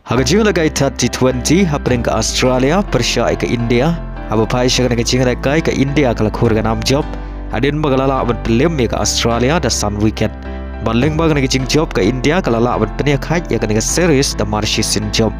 Hagajing lagai T20 hapring ke Australia Persia ke India. Aba pai syakan ke jing lagai ke India kala khur ganam job. Adin bagalala aban pelim ke Australia da sun weekend. Baling bagan ke jing job ke India kala la aban peniak haj ya ke series da Marshisin job.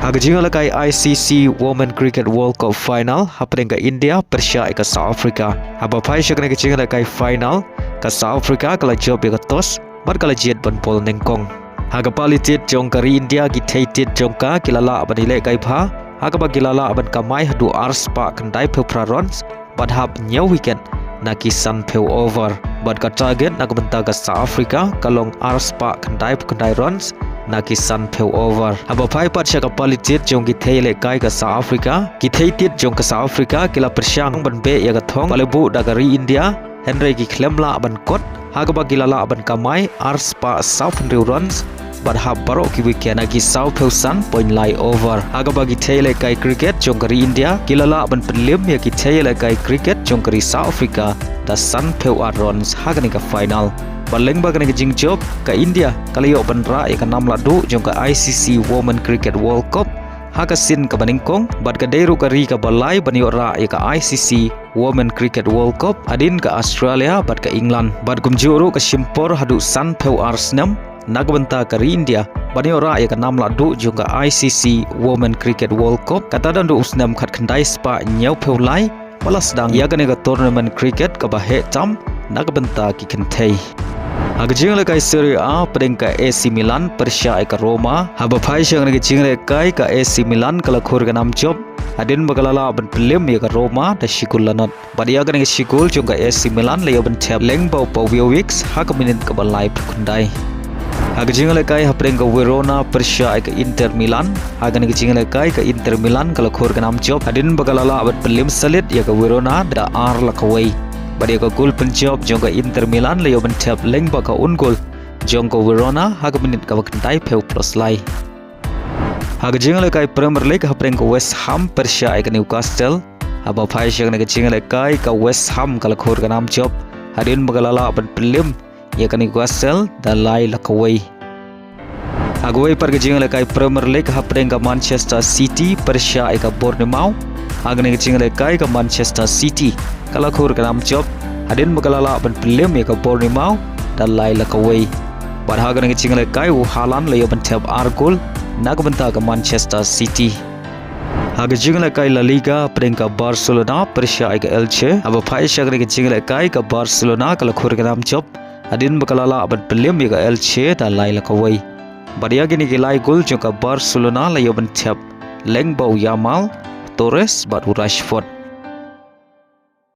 Hagajing lagai ICC Women Cricket World Cup final hapring ke India Persia ke South Africa. Aba pai syakan ke jing lagai final ke South Africa kala job ya ke tos bar kala jet ban pol nengkong. Haga palitit jongkari India gitaitit jongka kilala aban ilek gaipha. Haga bagilala aban kamai Haduh arspa kendai peu prarons badhab new weekend naki sun peu over bad ka target nak bentaga South Africa kalong arspa kendai runs naki sun peu over. Aba pai pat syaka palitit jong githai lek kai ka South Africa githaitit jong ka South Africa kila persyang ban be ya gathong palebu dagari India Henry gi klemla aban kot. Haga bagilala aban kamai arspa South runs badhab barok ki weekend agi South Sun point lie over. Haga bagi thele kai cricket jongkari India kilala ban pelim ya ki thele kai cricket jongkari South Africa da sun peu runs haga ni ka final. Baleng bagan ke jing job ka India kalayo ban ra ya ka nam ladu jongka ICC Women Cricket World Cup haga sin ka baningkong bad ka deru ka ri ka balai banyo ra ya ka ICC Women Cricket World Cup adin ka Australia bad ka England bad kumjuru ka Shimpor Haduh San peu Snem nagbenta ke India bani ora ya kanam ladu juga ICC Women Cricket World Cup kata dan do Snem khat khandai spa nyau peulai balas dang ya gane ka tournament cricket ka bahe tam nagbenta ki kenthei agjing le kai Serie A pedeng ka AC Milan Persia ka Roma haba phai syang ne jing le kai ka AC Milan kala khur ka nam job adin bagalala ban pelim ya ka Roma da shikul lanot badi ya gane shikul juga AC Milan le ban thep leng bau pau weeks ha ka minit ka balai khundai. Hagajing lekai hapring ke Verona Persia ke Inter Milan. Hagan ke jing lekai ke Inter Milan kalau khur ke nam job. Adin bagalala abad pelim salit ya ke Verona da ar lakawai. Badi ke gol penjob jong ke Inter Milan le yoban tap leng ba ka ungol. Jong ke Verona hag minit ka wakentai peu plus lai. Hagajing lekai Premier League hapring ke West Ham Persia ke Newcastle. Aba phai syang ke jing lekai ke West Ham kalau khur ke nam job. Adin bagalala abad pelim ya kan Newcastle dan lai lakawai. Agawai pergejing lekai Premier League hapring ke Manchester City Persia ke Bournemouth. Agane gejing lekai ke Manchester City kalau khur ke nam job adin bagalala ban pelim ya ke Bournemouth dan lai lakawai. Bar hagane gejing lekai Haaland le ban tab argol nagbenta ke Manchester City. Hagajing lekai La Liga hapring ke Barcelona Persia ke Elche. Aba phai syagane gejing lekai ke Barcelona kalau khur ke nam job adin bakalala aban pelim ya ka Elche da lai lakawai. Badia gini gilai gol jong ka Barcelona la yoban tap leng bau Yamal Torres bat Rashford.